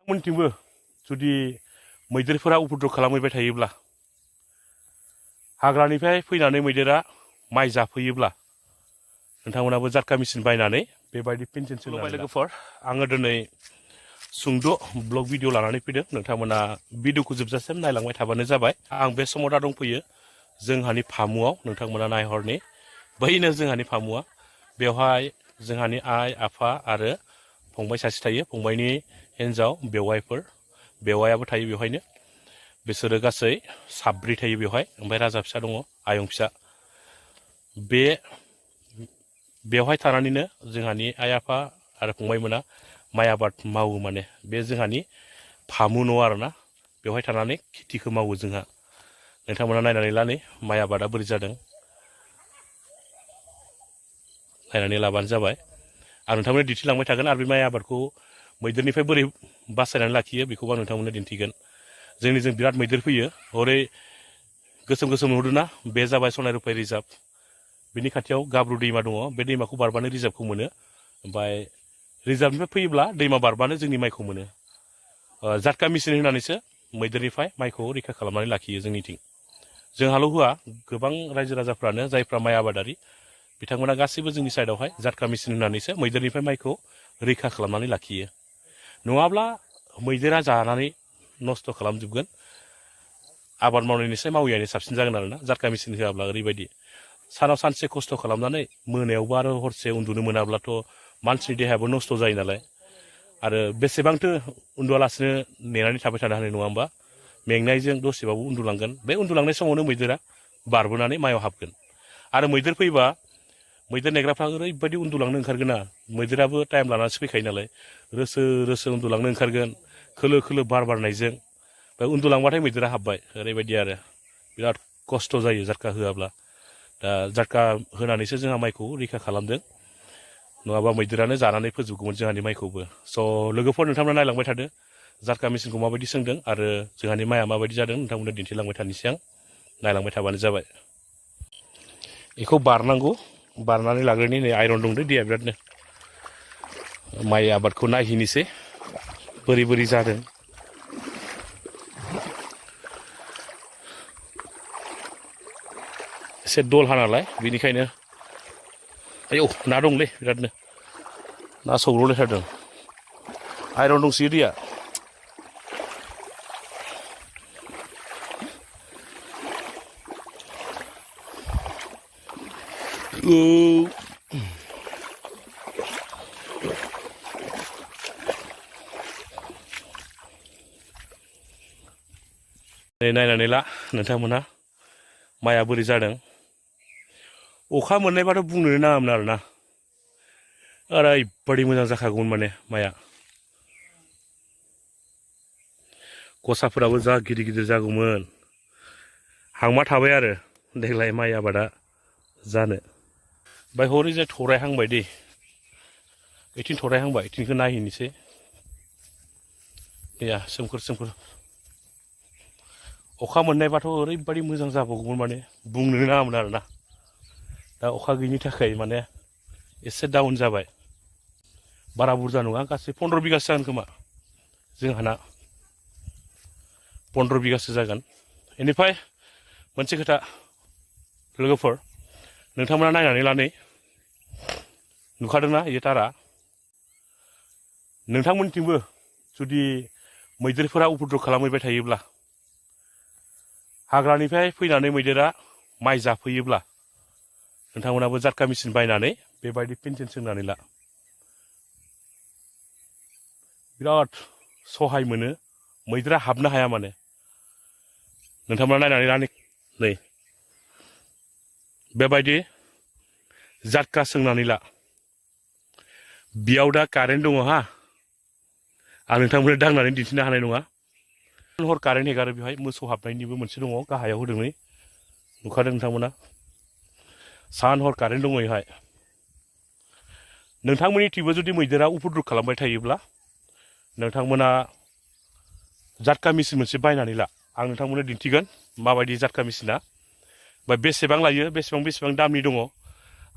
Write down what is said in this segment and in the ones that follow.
मोनथिंबो जुदि मैदेरफोरा उपद्रव खालामहैबाय थायोब्ला हाग्रानिफ्राय फैनानै मैदेरा माइ जाफैयोब्ला नोंथांमोनाबो जाटका मेसिन बायनानै बेबायदि पेन्सन सोलोंबाय लोगोफोर आङो दिनै सुंद' ब्लग भिडिअ लानानै फैदों नोंथांमोना भिडिअखौ जोबजासिम नायलांबाय थाबानो जाबाय आं बे समाव दा दंफैयो जोंहानि फामुआव नोंथांमोना नायहरनि बैनो जोंहानि फामुआ बेवहाय जोंहानि आइ आफा आरो फंबाय सासे थायो फंबायनि हिन्जाव बेवायाबो थायो बेवहायनो बिसोरो गासै साब्रै थायो बेवहाय ओमफ्राय राजा फिसा दङ आयं फिसा बेवहाय थानानैनो जोंहानि आइ आफा आरो फंबायमोना माइ आबाद मावो माने बे जोंहानि फामु न' आरोना बेवहाय थानानै खेथिखौ मावो जोंहा नोंथांमोना नायनानै ला नै माइ आबादा बोरै जादों नायनानै लाबानो जाबाय आं नोंथांमोननो दिन्थिलांबाय थागोन आरो बे माइ आबादखौ मैदेरनिफ्राय बोरै बासायनानै लाखियो बेखौबो आं नोंथांमोननो दिन्थिगोन जोंनिजों बिराद मैदेर फैयो हरै गोसोम गोसोम नुहुरदोंना बे जाबाय सनाय रुपाय रिजार्भ बिनि खाथियाव गाब्रु दैमा दङ बे दैमाखौ बारबानो रिजार्भखौ मोनो ओमफ्राय रिजार्भनिफ्राय फैयोब्ला दैमा बारबानो जोंनि माइखौ मोनो जाटका मेसिन होनानैसो मैदेरनिफ्राय माइखौ रैखा खालामनानै लाखियो जोंनिथिं जोंहाल' होआ गोबां रायजो राजाफ्रानो जायफ्रा माइ आबादारि बिथांमोना गासैबो जोंनि साइडआवहाय जाटका मेसिन होनानैसो मैदेरनिफ्राय माइखौ रैखा खालामनानै लाखियो नङाब्ला मैदेरा जानानै नस्थ' खालामजोबगोन आबाद मावनायनिफ्राय मावैयानो साबसिन जागोन आरोना जाटका मेसिन होआब्ला ओरैबायदि सानाव सानसे खस्थ' खालामनानै मोनायावबो आरो हरसे उन्दुनो मोनाब्लाथ' मानसिनि देहायाबो नस्थ' जायो नालाय आरो बेसेबांथो उन्दुआलासिनो नेनानै थाबाय थानो हानाय नङा होमबा मेंनायजों दसेबाबो उन्दुलांगोन बे उन्दुलांनाय समावनो मैदेरा बारबोनानै माइआव हाबगोन आरो मैदेर फैबा मैदेर नेग्राफ्रा ओरैबायदि उन्दुलांनो ओंखारगोन ना मैदेराबो टाइम लानानैसो फैखायो नालाय रोसो रोसो उन्दुलांनो ओंखारगोन खोलो खोलो बार बारनायजों ओमफ्राय उन्दुलांबाथाय मैदेरा हाबबाय ओरैबायदि आरो बिराद खस्थ' जायो जाटका होआब्ला दा जाटका होनानैसो जोंहा माइखौ रैखा खालामदों नङाबा मैदेरानो जानानै फोजोबगौमोन जोंहानि माइखौबो स' लोगोफोर नोंथांमोना नायलांबाय थादो जाटका मेसिनखौ माबायदि सोंदों आरो जोंहानि माइआ माबायदि जादों नोंथांमोननो दिन्थिलांबाय थानोसै आं नायलांबाय थाबानो जाबाय बेखौ बारनांगौ बारनानै लाग्रोनि नै आइरन दं दे दैया बिरादनो माइ आबादखौ नायहैनोसै बोरै बोरै जादों एसे दलहा नालाय बेनिखायनो आयौ ना दंलै बिरादनो ना सौग्रावलायथारदों आइरन दंसोयो दैया नायनानै ला नोंथांमोनहा माइआ बोरै जादों अखा मोननायबाथ' बुंनोनो नाङामोन आरोना ओरैबायदि मोजां जाखागौमोन माने माइआ गसाफोराबो जा गिदिर गिदिर जागौमोन हांमा थाबाय आरो देग्लाय माइ आबादा जानो ओमफ्राय हरैजाय थरायहांबाय दै बेथिं थरायहांबाय बेथिंखौ नायहैनोसै गैया सोमखोर सोमखोर अखा मोननायबाथ' ओरैबायदि मोजां जाबावगौमोन माने बुंनोनो नाङामोन आरोना दा अखा गैयिनि थाखाय माने एसे डाउन जाबाय बारा बुरजा नङा गासै 15 बिगासो जागोन खोमा जोंहाना 15 बिगासो जागोन बेनिफ्राय मोनसे खोथा लोगोफोर नोंथांमोना नायनानै ला नै नुखादोंना इयो तारा नोंथांमोनथिंबो जुदि मैदेरफोरा उपद्रव खालामहैबाय थायोब्ला हाग्रानिफ्राय फैनानै मैदेरा माइ जाफैयोब्ला नोंथांमोनाबो जाटका मेसिन बायनानै बेबायदि पेन्सन सोंनानै ला बिराद सहाय मोनो मैदेरा हाबनो हाया माने नोंथांमोना नायनानै ला नै बेबायदि जाटका सोंनानै ला बेयाव दा कारेन्ट दङ हा आं नोंथांमोननो दांनानै दिन्थिनो हानाय नङा हर कारेन्ट हेगारो बेवहाय मोसौ हाबनायनिबो मोनसे दङ गाहायाव होदों नै नुखादों नोंथांमोना सान हर कारेन्ट दङ बेहाय नोंथांमोननिथिंबो जुदि मैदेरा उपद्रव खालामबाय थायोब्ला नोंथांमोना जाटका मेसिन मोनसे बायनानै ला आं नोंथांमोननो दिन्थिगोन माबायदि जाटका मेसिना बा बेसेबां लायो बेसेबां दामनि दङ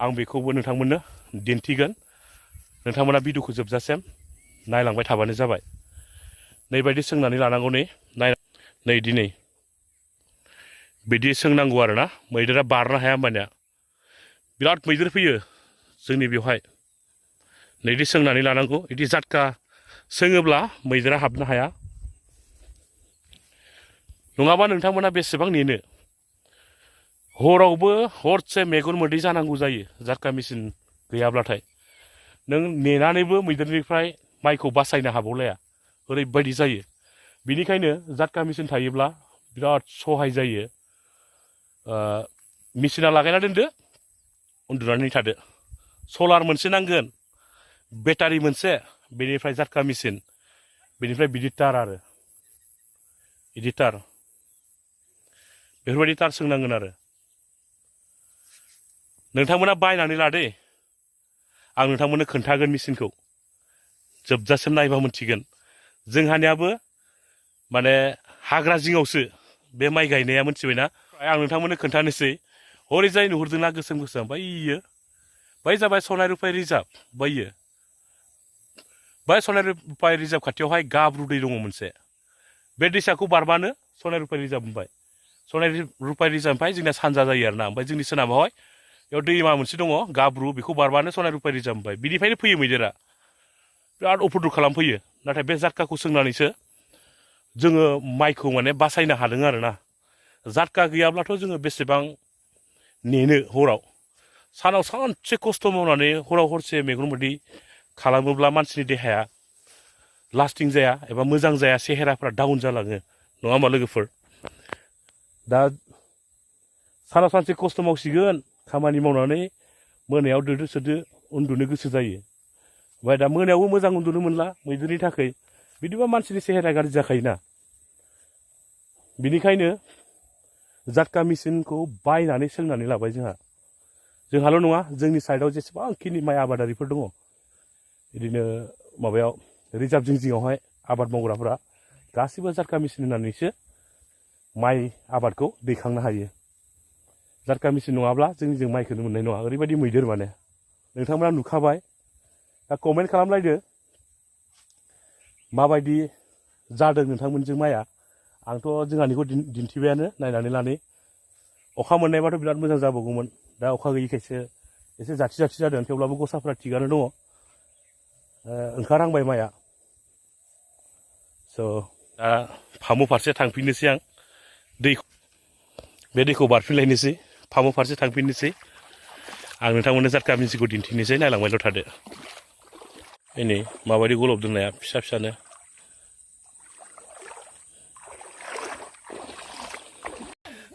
आं बेखौबो नोंथांमोननो दिन्थिगोन नोंथांमोना भिडिअखौ जोबजासिम नायलांबाय थाबानो जाबाय नैबायदि सोंनानै लानांगौ नै दिनै बिदि सोंनांगौ आरोना मैदेरा बारनो हाया होमबानिया बिराद मैदेर फैयो जोंनि बेवहाय नैदि सोंनानै लानांगौ बिदि जाटका सोङोब्ला मैदेरा हाबनो हाया नङाबा नोंथांमोना बेसेबां नेनो हरावबो हरसे मेगन मोदै जानांगौ जायो जाटका मेचिन गैयाब्लाथाय नों नेनानैबो मैदेरनिफ्राय माइखौ बासायनो हाबावलाया ओरैबायदि जायो बिनिखायनो जाटका मेचिन थायोब्ला बिराद सहाय जायो मेचिना लागायना दोनदो उन्दुनानै थादो सलार मोनसे नांगोन बेटारि मोनसे बेनिफ्राय जाटका मेचिन बेनिफ्राय बिदि तार आरो बिदि तार बेफोरबायदि तार सोंनांगोन आरो नोंथांमोना बायनानै लादे आं नोंथांमोननो खोन्थागोन मेचिनखौ जोबजासिम नायबा मोनथिगोन जोंहानियाबो माने हाग्रा जिङावसो बे माइ गायनाया मोनथिबायना आं नोंथांमोननो खोन्थानोसै हरैजाय नुहुरदोंना गोसोम गोसोम बैयो बै जाबाय सनाय रुपाय रिजार्भ बैयो बै सनाय रुपाय रिजार्भ खाथियावहाय गाब्रु दै दङ मोनसे बे दैसाखौ बारबानो सनाय रुपाय रिजार्भ मोनबाय सनाय रुपाय रिजार्भनिफ्राय जोंना सानजा जायो आरोना ओमफ्राय जोंनि सोनाबावहाय बेयाव दैमा मोनसे दङ गाब्रु बेखौ बारबानो सनाय रुपाय रिजार्भ मोनबाय बिनिफ्रायनो फैयो मैदेरा बिराद उपद्रब खालामफैयो नाथाय बे जाटकाखौ सोंनानैसो जोङो माइखौ माने बासायनो हादों आरोना जाटका गैयाब्लाथ' जोङो बेसेबां नेनो हराव सानाव सानसे खस्थ' मावनानै हराव हरसे मेगन मोदै खालामोब्ला मानसिनि देहाया लास्टिं जाया एबा मोजां जाया सेहेराफ्रा डाउन जालाङो नङा होमबा लोगोफोर दा सानाव सानसे खस्थ' मावसिगोन खामानि मावनानै मोनायाव दोदो सोदो उन्दुनो गोसो जायो ओमफ्राय दा मोनायावबो मोजां उन्दुनो मोनला मैदेरनि थाखाय बिदिबा मानसिनि सेहेरा गाज्रि जाखायोना बिनिखायनो जाटका मेचिनखौ बायनानै सोंनानै लाबाय जोंहाल' नङा जोंनि साइडआव जेसेबांखिनि माइ आबादारिफोर दङ बिदिनो माबायाव रिजार्भ जिङावहाय आबाद मावग्राफोरा गासिबो जाटका मेचिन होनानैसो माइ आबादखौ दैखांनो हायो जाटका मेचिन नङाब्ला जों माइखौनो मोननाय नङा ओरैबायदि मैदेर माने नोंथांमोना नुखाबाय दा कमेन्ट खालामलायदो माबायदि जादों नोंथांमोनजों माइआ आंथ' जोंहानिखौ दिन्थिबायानो नायनानै लानै अखा मोननायबाथ' बिराद मोजां जाबावगौमोन दा अखा गैयिखायसो एसे जाथि जादों थेवब्लाबो गसाफ्रा थिगानो दङ ओंखारहांबाय माइआ स' दा फामु फारसे थांफिननोसै आं बे दैखौ बारफिनलायनोसै फामु फारसे थांफिननोसै आं नोंथांमोननो जाटका मेचिनखौ दिन्थिनोसै नायलांबायल' थादो नै माबायदि गलबदों नाया फिसा फिसानो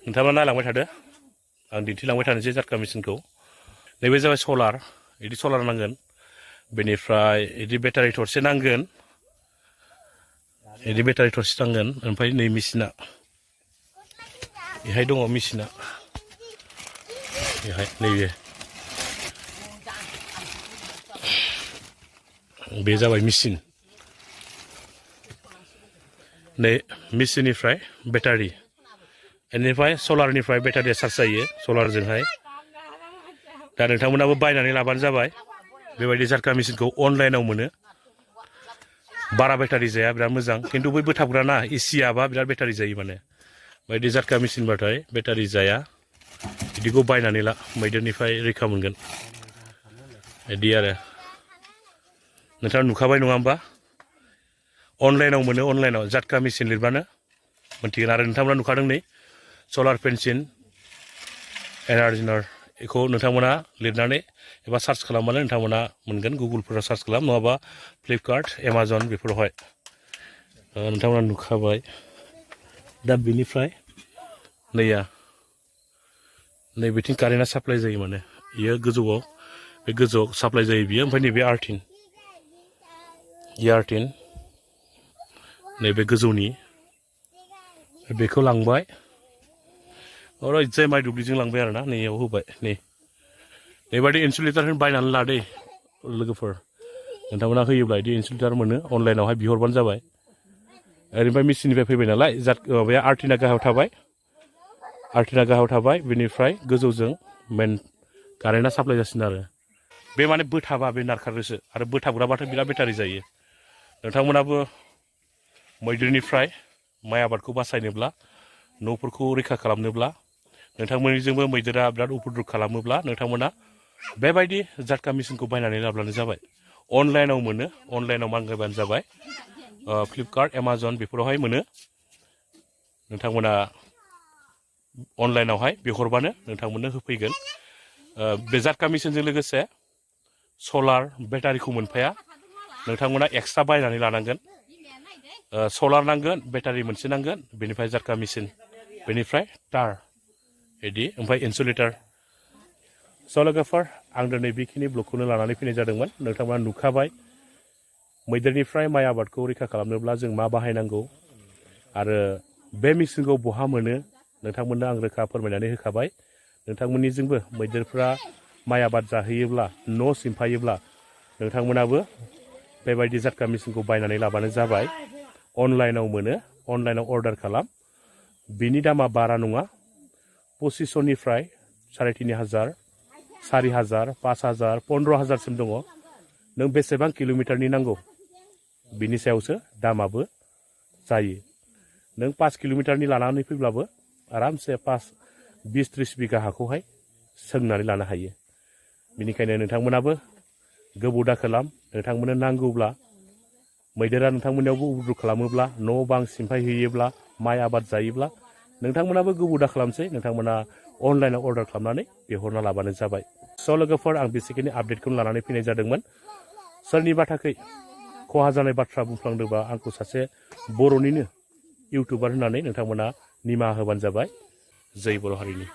नोंथाङा नायलांबाय थादो आं दिन्थिलांबाय थानोसै जाटका मेचिनखौ नैबे जाबाय सलार बिदि सलार नांगोन बेनिफ्राय बिदि बेटारि थरसे नांगोन बिदि बेटारि थरसे नांगोन ओमफ्राय नै मेचिना बेहाय दङ मेचिना बेहाय नैबे बे जाबाय मेचिन नै मेचिननिफ्राय बेटारि बेनिफ्राय सलारनिफ्राय बेटारिया चार्ज जायो सलारजोंहाय दा नोंथांमोनाबो बायनानै लाबानो जाबाय बेबायदि जाटका मेचिनखौ अनलाइनाव मोनो बारा बेटारि जाया बिराद मोजां खिन्थु बै बोथाबग्राना एसियाबा बिराद बेटारि जायो माने बायदि जाटका मेचिनबाथाय बेटारि जाया बिदिखौ बायनानै ला मैदेरनिफ्राय रैखा मोनगोन बिदि आरो नोंथाङा नुखाबाय नङा होमबा अनलाइनाव मोनो अनलाइनाव जाटका मेचिन लिरबानो मोनथिगोन आरो नोंथांमोना नुखादों नै सलार पेन्सिन एनार्जिनार बेखौ नोंथांमोना लिरनानै एबा सार्च खालामबानो नोंथांमोना मोनगोन गुगोलफोराव सार्च खालाम नङाबा फ्लिपकार्ट एमाजन बेफोरावहाय नोंथांमोना नुखाबाय दा बेनिफ्राय नै बिथिं कारेन्टआ साप्लाइ जायो माने बेयो गोजौआव बे गोजौआव साप्लाइ जायो बियो ओमफ्राय नैबे आर्थिन नैबे गोजौनि बेखौ लांबाय ओरैजाय माइ दुब्लिजों लांबाय आरोना नैयाव होबाय नैबायदि इन्सुलेटर बायनानै लादे लोगोफोर नोंथांमोना होयोब्ला बिदि इन्सुलेटर मोनो अनलाइनावहाय बिहरबानो जाबाय ओरैनिफ्राय मेचिननिफ्राय फैबाय नालाय माबाया आर्थिना गाहायाव थाबाय बेनिफ्राय गोजौजों मेन कारेन्टआ साप्लाइ जासिनो आरो बे माने बोथाबा बे नारखारोसो आरो बोथाबग्राबाथाय बिराद बेटारि जायो नोंथांमोनाबो मैदेरनिफ्राय माइ आबादखौ बासायनोब्ला न'फोरखौ रैखा खालामनोब्ला नोंथांमोननिजोंबो मैदेरा बिराद उपद्रब खालामोब्ला नोंथांमोना बेबायदि जाटका मेसिनखौ बायनानै लाब्लानो जाबाय। अनलाइनाव मोनो, अनलाइनाव मांगायबानो जाबाय। फ्लिपकार्ट एमाजन बेफोरावहाय मोनो। नोंथांमोना अनलाइनावहाय बिहरबानो नोंथांमोननो होफैगोन। बे जाटका मेसिनजों लोगोसे सलार बेटारिखौ मोनफाया, नोंथांमोना एक्सट्रा बायनानै लानांगोन। सलार नांगोन, बेटारि मोनसे नांगोन, बेनिफ्राय जाटका मेसिन, बेनिफ्राय तार बिदि, ओमफ्राय इन्सुलेटर। स' लोगोफोर, आं दिनै बेखिनि ब्लगखौनो लानानै फैनाय जादोंमोन। नोंथांमोना नुखाबाय मैदेरनिफ्राय माइ आबादखौ रैखा खालामनोब्ला जों मा बाहायनांगौ आरो बे मेसिनखौ बहा मोनो नोंथांमोननो आं रोखा फोरमायनानै होखाबाय। नोंथांमोननिजोंबो मैदेरफ्रा माइ आबाद जाहैयोब्ला, न' सिमफायोब्ला नोंथांमोनाबो बेबायदि जाटका मेसिनखौ बायनानै लाबानो जाबाय। अनलाइनाव मोनो, अनलाइनाव अर्डार खालाम। बिनि दामा बारा नङा, 2500निफ्राय 3500, 4000, 5000, 15000सिम दङ। नों बेसेबां किल'मिटारनि नांगौ बिनि सायावसो दामाबो जायो। नों 5 किल'मिटारनि लानानै फैब्लाबो आरामसे 20-30 बिगा हाखौहाय सोंनानै लानो हायो। बेनिखायनो नोंथांमोनाबो गोबाव दा खालाम। नोंथांमोननो नांगौब्ला, मैदेरा नोंथांमोननियावबो उपद्रब खालामोब्ला, न' बां सिमफाय हैयोब्ला, माइ आबाद जायोब्ला नोंथांमोनाबो गोबाव दा खालामसै। नोंथांमोना अनलाइनाव अर्डार खालामनानै बिहरना लाबानो जाबाय। स' लोगोफोर, आं बेसिकलि आपडेटखौनो लानानै फैनाय जादोंमोन। सोरनिबा थाखाय खहा जानाय बाथ्रा बुंफ्लांदोंबा आंखौ सासे बर'निनो इउटुबार होननानै नोंथांमोना निमाहा होबानो जाबाय। जै बर' हारिनि।